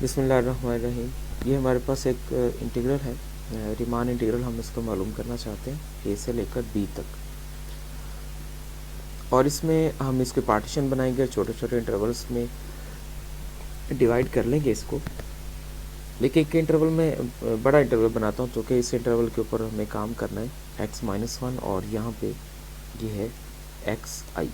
बिस्मिल्लाहिर्रहमानिर्रहीम। ये हमारे पास एक इंटीग्रल है, रीमान इंटीग्रल। हम इसको मालूम करना चाहते हैं ए से लेकर बी तक, और इसमें हम इसके पार्टीशन बनाएंगे, छोटे छोटे इंटरवल्स में डिवाइड कर लेंगे इसको। देखिए एक इंटरवल में बड़ा इंटरवल बनाता हूँ, क्योंकि इस इंटरवल के ऊपर हमें काम करना है x-1 और यहाँ पे ये है xi।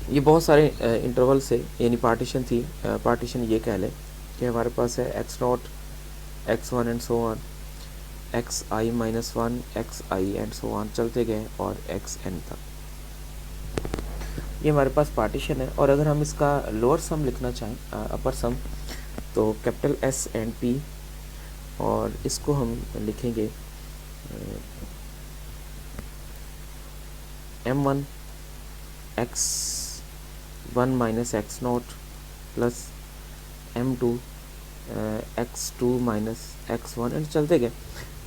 ये बहुत सारे इंटरवल से यानी पार्टीशन थी, पार्टीशन ये कह लें कि हमारे पास है x0, x1 and so on, xi-1, xi and so on चलते गए और xn तक। ये हमारे पास पार्टीशन है। और अगर हम इसका लोअर सम लिखना चाहें, अपर सम, तो कैपिटल S एंड P, और इसको हम लिखेंगे m1 x1 minus x0 plus m2 x2 minus x1 and चलते गए।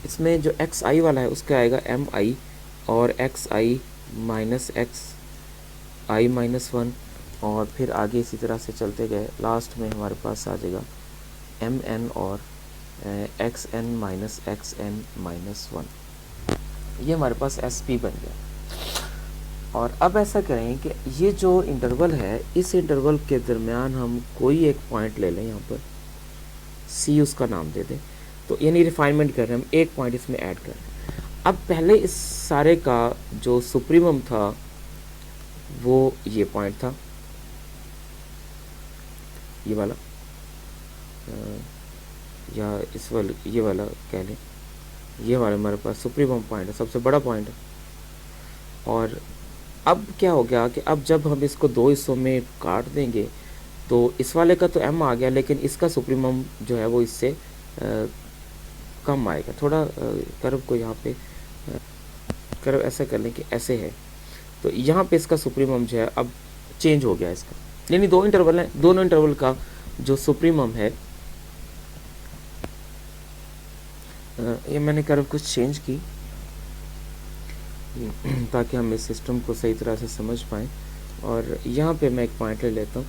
इसमें जो xi वाला है उसका आएगा mi और xi माइनस xi माइनस 1, और फिर आगे इसी तरह से चलते गए। लास्ट में हमारे पास आ जाएगा mn और xn माइनस xn माइनस 1। ये हमारे पास sp बन गया। और अब ऐसा करें कि ये जो इंटरवल है, इस इंटरवल के दरमियान हम कोई एक पॉइंट ले लें, यहाँ पर c उसका नाम दे दें। तो यानी रिफाइनमेंट कर रहे हैं, हम एक पॉइंट इसमें ऐड कर रहे हैं। अब पहले इस सारे का जो सुप्रीमम था वो ये पॉइंट था, ये वाला, या इस वाले, ये वाला कह लें, ये वाला हमारे पास सुप्रीमम पॉइंट है, सबसे बड़ा पॉइंट है। और अब क्या हो गया कि अब जब हम इसको दो हिस्सों में काट देंगे तो इस वाले का तो m आ गया, लेकिन इसका सुप्रीमम जो है वो इससे कम आएगा। थोड़ा कर्व को यहाँ पे कर्व ऐसा कर लें कि ऐसे है, तो यहाँ पे इसका सुप्रीमम जो है अब चेंज हो गया इसका। यानी दो इंटरवल हैं, दोनों इंटरवल का जो सुप्रीमम है, ये मैंने कर्व कुछ चेंज की ताकि हम इस सिस्टम को सही तरह से समझ पाएँ। और यहाँ पे मैं एक पॉइंट ले लेता हूँ,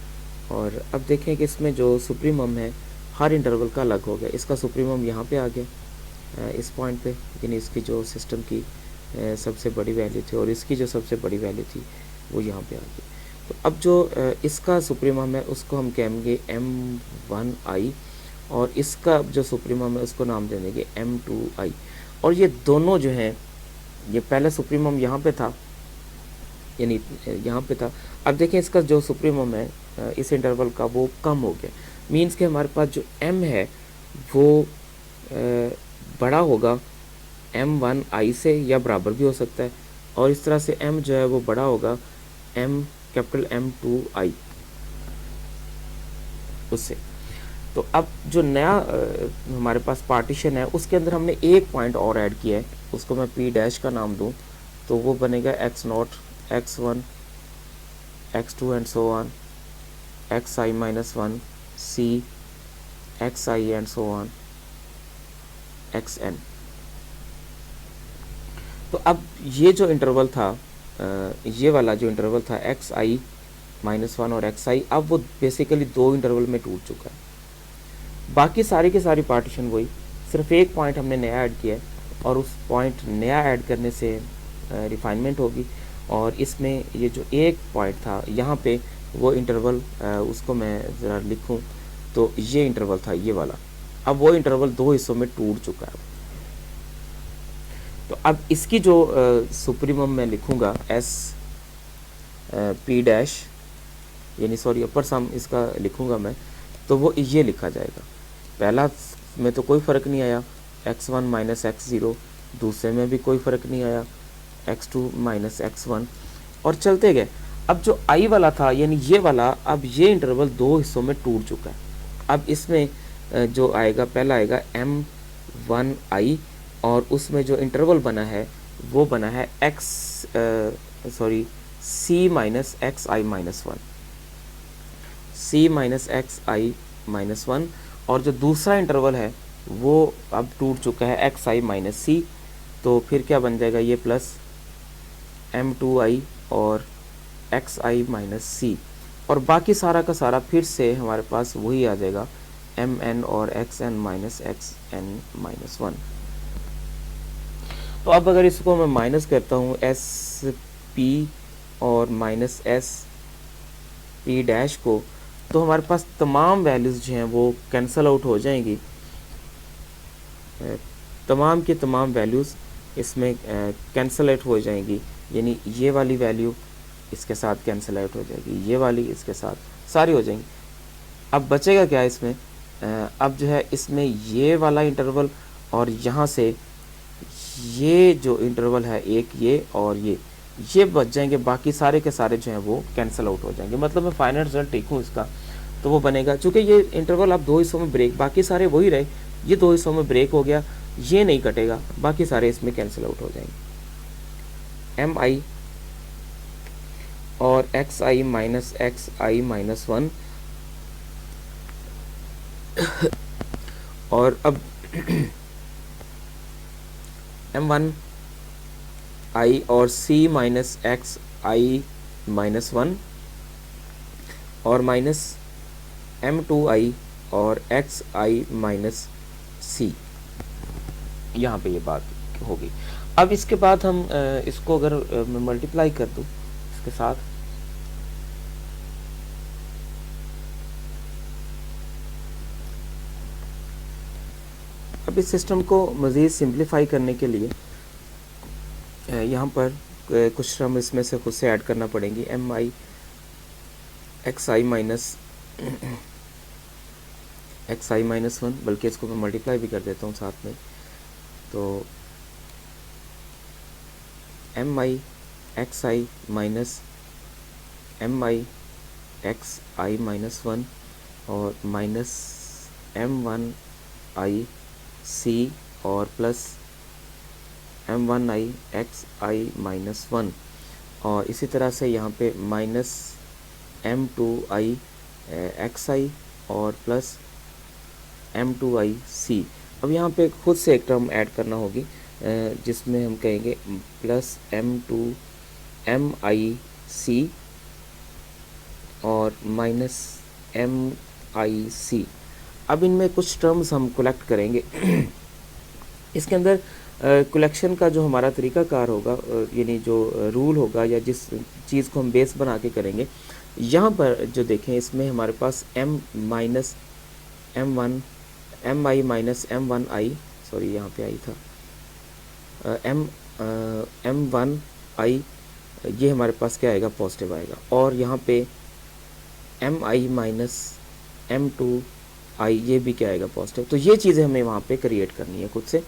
और अब देखें कि इसमें जो सुप्रीमम है हर इंटरवल का अलग हो गया। इसका सुप्रीमम यहाँ पे आ गया इस पॉइंट पे, यानी इसकी जो सिस्टम की सबसे बड़ी वैल्यू थी और इसकी जो सबसे बड़ी वैल्यू थी वो यहाँ पे आ गई। तो अब जो इसका सुप्रीमम है उसको हम कहेंगे m1i, और इसका जो सुप्रीमम है उसको नाम दे देंगे m2i। और ये दोनों जो हैं, ये पहले सुप्रीमम यहाँ पे था, यानी यहाँ पे था। अब देखें इसका जो सुप्रीमम है इस इंटरवल का वो कम हो गया। मीन्स कि हमारे पास जो m है वो बड़ा होगा m1i से, या बराबर भी हो सकता है, और इस तरह से m जो है वो बड़ा होगा कैपिटल M2i उससे। तो अब जो नया हमारे पास पार्टीशन है उसके अंदर हमने एक पॉइंट और ऐड किया है, उसको मैं p डैश का नाम दूं, तो वो बनेगा x0, x1, x2 and so on, xi minus 1, c, xi and so on, xn। तो अब ये जो इंटरवल था, ये वाला जो इंटरवल था xi माइनस 1 और xi, अब वो बेसिकली दो इंटरवल में टूट चुका है। बाकी सारी की सारी पार्टीशन वही, सिर्फ एक पॉइंट हमने नया ऐड किया है, और उस पॉइंट नया ऐड करने से रिफाइनमेंट होगी। और इसमें ये जो एक पॉइंट था यहाँ पे, वो इंटरवल उसको मैं ज़रा लिखूँ तो ये इंटरवल था ये वाला, अब वो इंटरवल दो हिस्सों में टूट चुका है। तो अब इसकी जो सुप्रीमम मैं लिखूँगा एस पी डैश, यानी सॉरी अपर सम इसका लिखूँगा मैं, तो वो ये लिखा जाएगा। पहला में तो कोई फ़र्क नहीं आया, x1 माइनस x0, दूसरे में भी कोई फ़र्क नहीं आया, x2 माइनस x1, और चलते गए। अब जो i वाला था यानी ये वाला, अब ये इंटरवल दो हिस्सों में टूट चुका है। अब इसमें जो आएगा, पहला आएगा m1i, और उसमें जो इंटरवल बना है वो बना है c minus xi minus 1, c minus xi minus 1, और जो दूसरा इंटरवल है वो अब टूट चुका है xi माइनस c, तो फिर क्या बन जाएगा ये प्लस m2i और xi माइनस c। और बाकी सारा का सारा फिर से हमारे पास वही आ जाएगा mn और xn माइनस xn-1। तो अब अगर इसको मैं माइनस करता हूँ sp और माइनस sp डैश को, तो हमारे पास तमाम वैल्यूज़ जो हैं वो कैंसल आउट हो जाएंगी। तमाम की तमाम वैल्यूज़ इसमें कैंसल आउट हो जाएंगी, यानी ये वाली वैल्यू इसके साथ कैंसल आउट हो जाएगी, ये वाली इसके साथ सारी हो जाएंगी। अब बचेगा क्या इसमें? अब जो है इसमें ये वाला इंटरवल और यहाँ से ये जो इंटरवल है एक ये और ये बच जाएंगे, बाकी सारे के सारे जो हैं वो कैंसिल आउट हो जाएंगे। मतलब मैं फाइनल रिजल्ट लिखूँ इसका तो वो बनेगा, चूँकि ये इंटरवल अब 2 हिस्सों में ब्रेक, बाकी सारे वही रहे, ये 2 हिस्सों में ब्रेक हो गया, ये नहीं कटेगा, बाकी सारे इसमें कैंसिल आउट हो जाएंगे। mi और xi माइनस xi-1 और अब m1i और c माइनस xi-1 और माइनस m2i और xi माइनस c, यहाँ पे ये बात होगी। अब इसके बाद हम इसको अगर मैं मल्टीप्लाई कर दूँ इसके साथ, अब इस सिस्टम को मज़ीद सिंप्लीफाई करने के लिए यहाँ पर कुछ टर्म इसमें से खुद से ऐड करना पड़ेंगी। mi xi माइनस xi-1, बल्कि इसको मैं मल्टीप्लाई भी कर देता हूँ साथ में, तो mi xi minus mi xi-1 और माइनस m1i c और प्लस m1i xi-1 और इसी तरह से यहाँ पे माइनस m2i xi और प्लस m2i c। अब यहाँ पे खुद से एक टर्म ऐड करना होगी जिसमें हम कहेंगे प्लस mi c और माइनस mi c। अब इनमें कुछ टर्म्स हम कलेक्ट करेंगे। इसके अंदर कलेक्शन का जो हमारा तरीक़ाकार होगा, यानी जो रूल होगा या जिस चीज़ को हम बेस बना के करेंगे, यहाँ पर जो देखें इसमें हमारे पास m minus m1 mi minus m1i, sorry यहाँ पे आई था m1i, ये हमारे पास क्या आएगा, पॉजिटिव आएगा, और यहाँ पे mi माइनस m2i, ये भी क्या आएगा, पॉजिटिव। तो ये चीज़ें हमें वहाँ पे क्रिएट करनी है खुद से।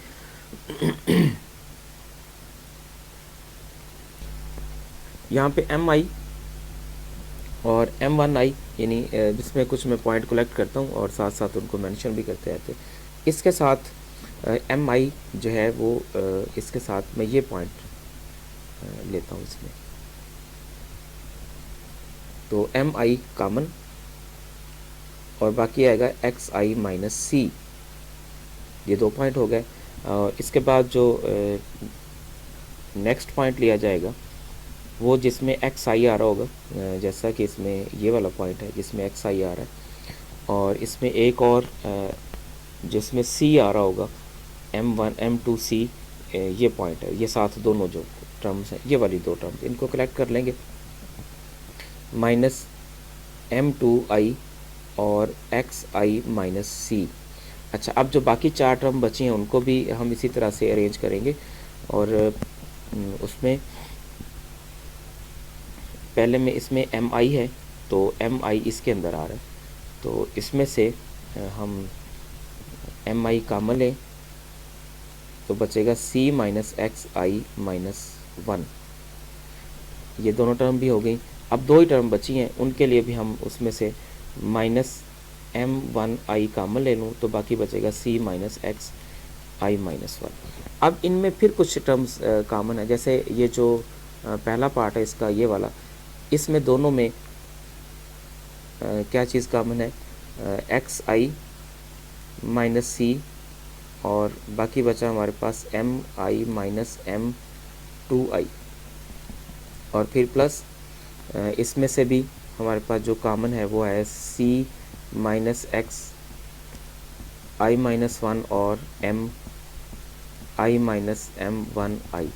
यहाँ पे mi और m1i, यानी जिसमें कुछ मैं पॉइंट कलेक्ट करता हूँ और साथ साथ उनको मेंशन भी करते रहते, इसके साथ mi जो है वो इसके साथ मैं ये पॉइंट लेता हूँ इसमें, तो mi कॉमन और बाकी आएगा xi माइनस c, ये 2 पॉइंट हो गए। और इसके बाद जो नेक्स्ट पॉइंट लिया जाएगा वो जिसमें xi आ रहा होगा, जैसा कि इसमें ये वाला पॉइंट है जिसमें xi आ रहा है, और इसमें एक और जिसमें c आ रहा होगा m1 m2c, ये पॉइंट है, ये साथ दोनों जो टर्म्स हैं, ये वाली 2 टर्म्स, इनको कलेक्ट कर लेंगे, माइनस m2i और xi माइनस c। अच्छा, अब जो बाकी 4 टर्म बची हैं उनको भी हम इसी तरह से अरेंज करेंगे, और उसमें पहले में इसमें mi है तो mi इसके अंदर आ रहा है, तो इसमें से हम mi कॉमन लें तो बचेगा c माइनस xi माइनस 1, ये दोनों टर्म भी हो गई। अब 2 ही टर्म बची हैं, उनके लिए भी हम उसमें से माइनस m1i कॉमन ले लूँ तो बाकी बचेगा c माइनस xi माइनस 1। अब इनमें फिर कुछ टर्म्स कॉमन है, जैसे ये जो पहला पार्ट है इसका, ये वाला, इसमें दोनों में क्या चीज़ कॉमन है, xi माइनस c, और बाकी बचा हमारे पास mi माइनस m2i, और फिर प्लस इसमें से भी हमारे पास जो कॉमन है वो है सी माइनस एक्स आई माइनस वन और एम आई माइनस एम वन आई,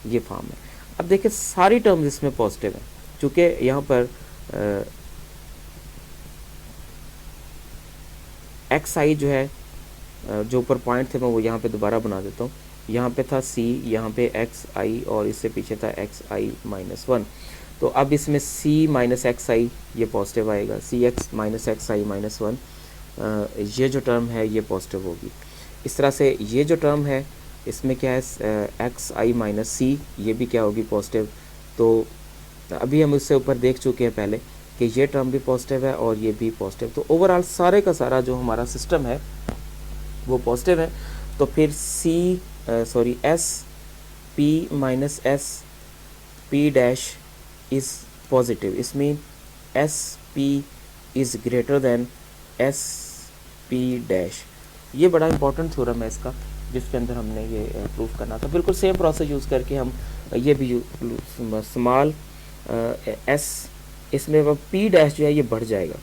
ये फॉर्म है। अब देखिए सारी टर्म्स इसमें पॉजिटिव है, चूँकि यहाँ पर एक्स आई जो है जो ऊपर पॉइंट थे मैं वो यहाँ पे दोबारा बना देता हूँ। यहाँ पे था सी, यहाँ पे एक्स आई और इससे पीछे था एक्स आई माइनस वन। तो अब इसमें सी माइनस एक्स आई ये पॉजिटिव आएगा, सी एक्स माइनस एक्स आई माइनस वन, ये जो टर्म है ये पॉजिटिव होगी। इस तरह से ये जो टर्म है इसमें क्या है एक्स आई माइनस सी, ये भी क्या होगी पॉजिटिव। तो अभी हम इससे ऊपर देख चुके हैं पहले कि ये टर्म भी पॉजिटिव है और ये भी पॉजिटिव। तो ओवरऑल सारे का सारा जो हमारा सिस्टम है वो पॉजिटिव है। तो फिर S P minus S P dash is positive, इसमें S P is greater than S P dash. ये बड़ा इंपॉर्टेंट थ्योरम है इसका, जिसके अंदर हमने ये प्रूफ करना था। बिल्कुल सेम प्रोसेस यूज़ करके हम ये भी स्मॉल एस, इसमें वो पी डैश जो है ये बढ़ जाएगा,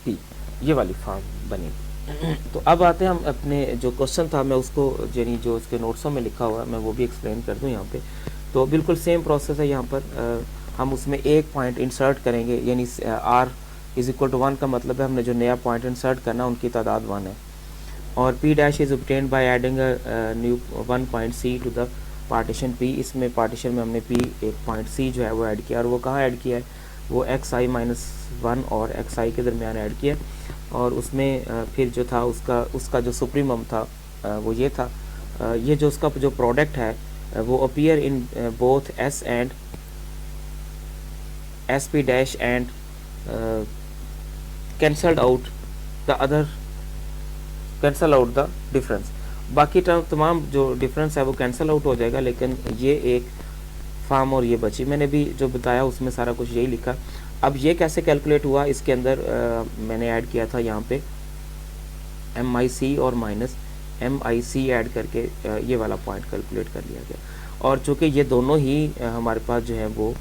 पी, ये वाली फॉर्म बनेगी। तो अब आते हैं हम अपने जो क्वेश्चन था, मैं उसको यानी जो इसके नोट्सों में लिखा हुआ है मैं वो भी एक्सप्लेन कर दूं यहाँ पे। तो बिल्कुल सेम प्रोसेस है यहाँ पर, हम उसमें एक पॉइंट इंसर्ट करेंगे, यानी आर इज इक्वल टू 1 का मतलब है हमने जो नया पॉइंट इंसर्ट करना उनकी तादाद 1 है। और P dash is obtained by adding new 1 point C to the partition P. इसमें पार्टीशन में हमने पी एक पॉइंट सी जो है वो ऐड किया, और वो कहाँ ऐड किया है, वो एक्स आई माइनस वन और एक्स आई के दरमियान ऐड किया। और उसमें फिर जो था उसका जो सुप्रीमम था वो ये था, ये जो उसका जो प्रोडक्ट है वो appear in both S and S P dash and cancelled out the difference. बाकी टर्म तमाम जो डिफरेंस है वो कैंसिल आउट हो जाएगा, लेकिन ये एक फॉर्म और ये बची। मैंने भी जो बताया उसमें सारा कुछ यही लिखा। अब ये कैसे कैलकुलेट हुआ, इसके अंदर मैंने ऐड किया था यहाँ पे एम आई सी और माइनस एम आई सी ऐड करके ये वाला पॉइंट कैलकुलेट कर लिया गया। और चूँकि ये दोनों ही हमारे पास जो है वो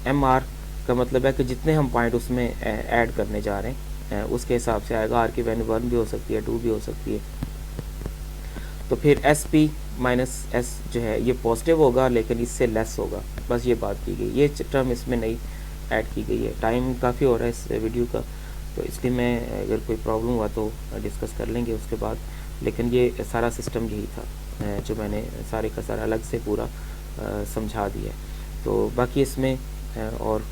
एम आर का मतलब है कि जितने हम पॉइंट उसमें ऐड करने जा रहे हैं उसके हिसाब से आएगा। आर की वैल्यू 1 भी हो सकती है, 2 भी हो सकती है। तो फिर एस पी माइनस एस जो है ये पॉजिटिव होगा लेकिन इससे लेस होगा, बस ये बात की गई। ये टर्म इसमें नहीं ऐड की गई है। टाइम काफ़ी हो रहा है इस वीडियो का, तो इसलिए मैं अगर कोई प्रॉब्लम हुआ तो डिस्कस कर लेंगे उसके बाद। लेकिन ये सारा सिस्टम यही था जो मैंने सारे का सारा अलग से पूरा समझा दिया। तो बाकी इसमें और